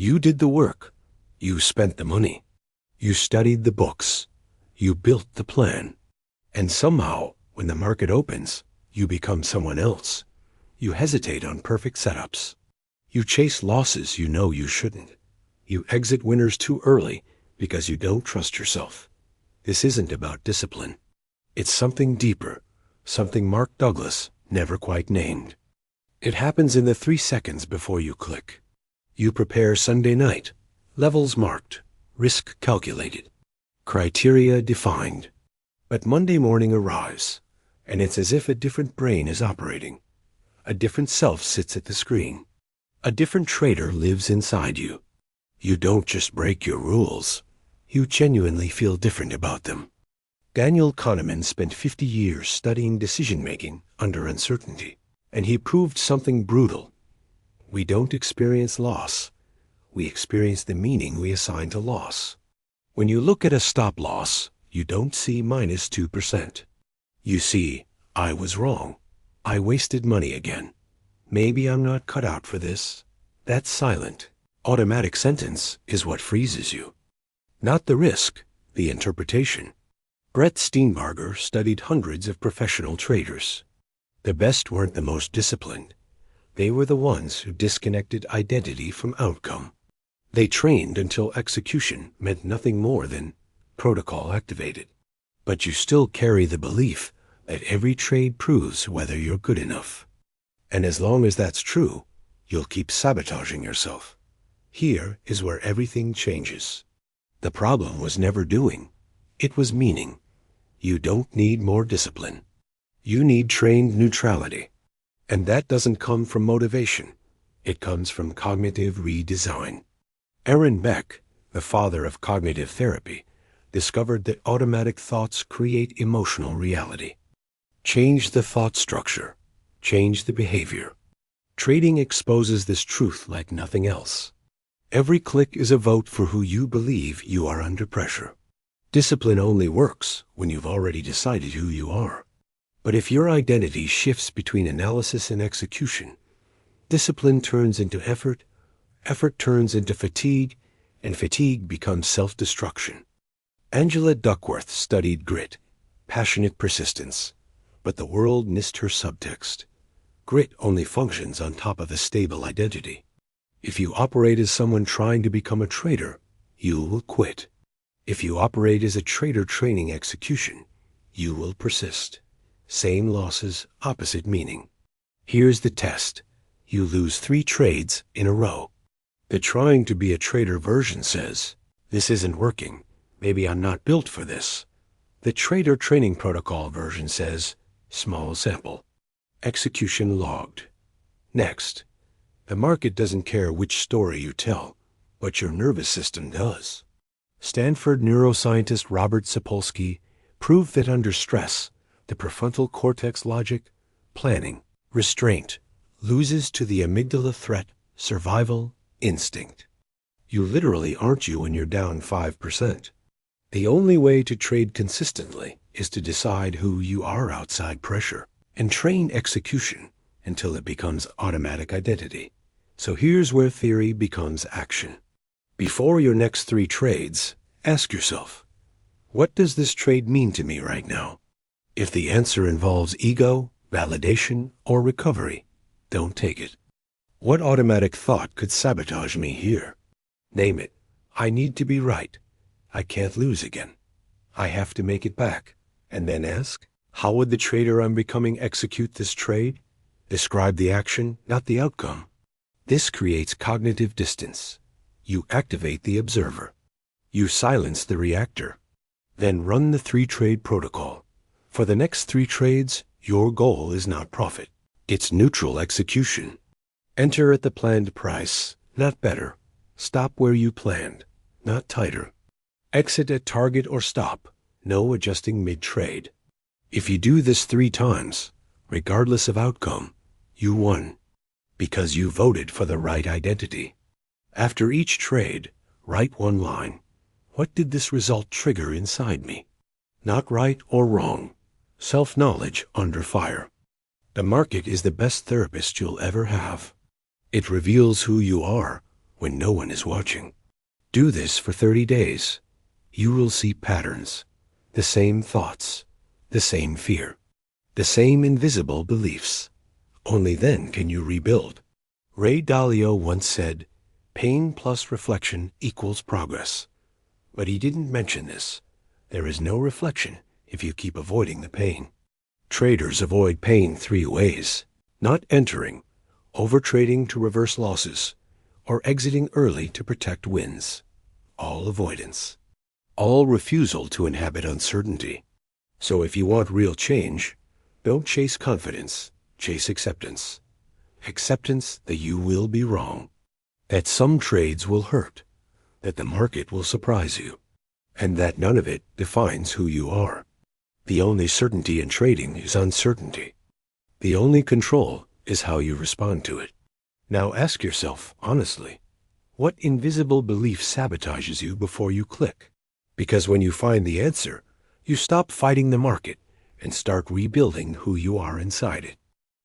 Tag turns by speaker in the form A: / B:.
A: You did the work. You spent the money. You studied the books. You built the plan. And somehow, when the market opens, you become someone else. You hesitate on perfect setups. You chase losses you know you shouldn't. You exit winners too early because you don't trust yourself. This isn't about discipline. It's something deeper, something Mark Douglas never quite named. It happens in the 3 seconds before you click. You prepare Sunday night, levels marked, risk calculated, criteria defined. But Monday morning arrives, and it's as if a different brain is operating. A different self sits at the screen. A different trader lives inside you. You don't just break your rules. You genuinely feel different about them. Daniel Kahneman spent 50 years studying decision-making under uncertainty, and he proved something brutal. We don't experience loss. We experience the meaning we assign to loss. When you look at a stop loss, you don't see minus 2%. You see, I was wrong. I wasted money again. Maybe I'm not cut out for this. That silent, automatic sentence is what freezes you. Not the risk, the interpretation. Brett Steenbarger studied hundreds of professional traders. The best weren't the most disciplined. They were the ones who disconnected identity from outcome. They trained until execution meant nothing more than protocol activated. But you still carry the belief that every trade proves whether you're good enough. And as long as that's true, you'll keep sabotaging yourself. Here is where everything changes. The problem was never doing. It was meaning. You don't need more discipline. You need trained neutrality. And that doesn't come from motivation. It comes from cognitive redesign. Aaron Beck, the father of cognitive therapy, discovered that automatic thoughts create emotional reality. Change the thought structure. Change the behavior. Trading exposes this truth like nothing else. Every click is a vote for who you believe you are under pressure. Discipline only works when you've already decided who you are. But if your identity shifts between analysis and execution, discipline turns into effort, effort turns into fatigue, and fatigue becomes self-destruction. Angela Duckworth studied grit, passionate persistence, but the world missed her subtext. Grit only functions on top of a stable identity. If you operate as someone trying to become a trader, you will quit. If you operate as a trader training execution, you will persist. Same losses, opposite meaning. Here's the test. You lose 3 trades in a row. The trying to be a trader version says, this isn't working. Maybe I'm not built for this. The trader training protocol version says, small sample. Execution logged. Next. The market doesn't care which story you tell, but your nervous system does. Stanford neuroscientist Robert Sapolsky proved that under stress, the prefrontal cortex logic, planning, restraint, loses to the amygdala threat, survival, instinct. You literally aren't you when you're down 5%. The only way to trade consistently is to decide who you are outside pressure and train execution until it becomes automatic identity. So here's where theory becomes action. Before your next 3 trades, ask yourself, what does this trade mean to me right now? If the answer involves ego, validation, or recovery, don't take it. What automatic thought could sabotage me here? Name it. I need to be right. I can't lose again. I have to make it back. And then ask, how would the trader I'm becoming execute this trade? Describe the action, not the outcome. This creates cognitive distance. You activate the observer. You silence the reactor. Then run the 3-trade protocol. For the next 3 trades, your goal is not profit. It's neutral execution. Enter at the planned price, not better. Stop where you planned, not tighter. Exit at target or stop, no adjusting mid-trade. If you do this 3 times, regardless of outcome, you won. Because you voted for the right identity. After each trade, write 1 line. What did this result trigger inside me? Not right or wrong. Self-knowledge under fire. The market is the best therapist you'll ever have. It reveals who you are when no one is watching. Do this for 30 days. You will see patterns, the same thoughts, the same fear, the same invisible beliefs. Only then can you rebuild. Ray Dalio once said, "Pain plus reflection equals progress." But he didn't mention this. There is no reflection if you keep avoiding the pain. Traders avoid pain 3 ways: not entering, overtrading to reverse losses, or exiting early to protect wins. All avoidance. All refusal to inhabit uncertainty. So if you want real change, don't chase confidence, chase acceptance. Acceptance that you will be wrong, that some trades will hurt, that the market will surprise you, and that none of it defines who you are. The only certainty in trading is uncertainty. The only control is how you respond to it. Now ask yourself, honestly, what invisible belief sabotages you before you click? Because when you find the answer, you stop fighting the market and start rebuilding who you are inside it.